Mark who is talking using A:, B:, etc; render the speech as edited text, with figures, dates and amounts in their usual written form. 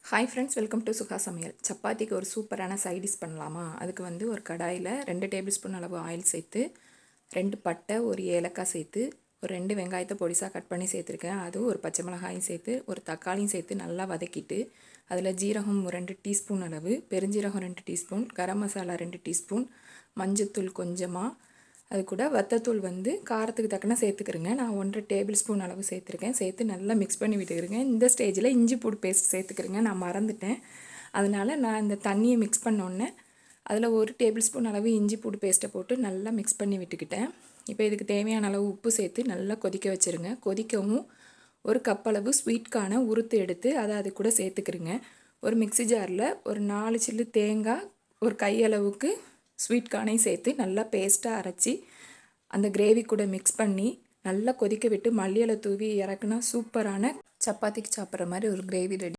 A: Hi friends, welcome to சுகா சமையல். சப்பாத்திக்கு ஒரு சூப்பரான சைட் டிஷ் பண்ணலாமா? அதுக்கு வந்து ஒரு கடாயில் 2 டேபிள் ஸ்பூன் அளவு ஆயில் சேர்த்து 2 பட்டை, ஒரு ஏலக்காய் சேர்த்து ஒரு 2 வெங்காயத்தை பொடிசாக கட் பண்ணி சேர்த்துருக்கேன். அதுவும் ஒரு பச்சை மிளகாயும் சேர்த்து ஒரு தக்காளியும் சேர்த்து நல்லா வதக்கிட்டு அதில் ஜீரகம் 2 டீஸ்பூன் அளவு, பெருஞ்சீரகம் 2 டீஸ்பூன், கரம் மசாலா 2 டீஸ்பூன், மஞ்சத்தூள் கொஞ்சமாக, அது கூட வத்தத்தூள் வந்து காரத்துக்கு தக்கன சேர்த்துக்கிறேங்க. நான் 1 டேபிள் ஸ்பூன் அளவு சேர்த்துருக்கேன். சேர்த்து நல்லா மிக்ஸ் பண்ணி விட்டுக்கிறேங்க. இந்த ஸ்டேஜில் இஞ்சி பூண்டு பேஸ்ட் சேர்த்துக்கிறேங்க. நான் மறந்துட்டேன். அதனால் நான் இந்த தண்ணியை மிக்ஸ் பண்ணோன்னே அதில் 1 டேபிள் ஸ்பூன் அளவு இஞ்சி பூண்டு பேஸ்ட்டை போட்டு நல்லா மிக்ஸ் பண்ணி விட்டுக்கிட்டேன். இப்போ இதுக்கு தேவையான அளவு உப்பு சேர்த்து நல்லா கொதிக்க வச்சுருங்க. கொதிக்கவும் ஒரு கப் அளவு ஸ்வீட் கார்னை உறுத்து எடுத்து அதை அது கூட சேர்த்துக்கிறேங்க. ஒரு மிக்ஸி ஜாரில் ஒரு 4 சில்லு தேங்காய், ஒரு கையளவுக்கு ஸ்வீட் கார்னையும் சேர்த்து நல்லா பேஸ்ட்டாக அரைச்சி அந்த கிரேவி கூட மிக்ஸ் பண்ணி நல்லா கொதிக்க விட்டு மல்லி இலை தூவி இறக்குனா சூப்பரான சப்பாத்திக்கு சாப்பிட்ற மாதிரி ஒரு கிரேவி ரெடி.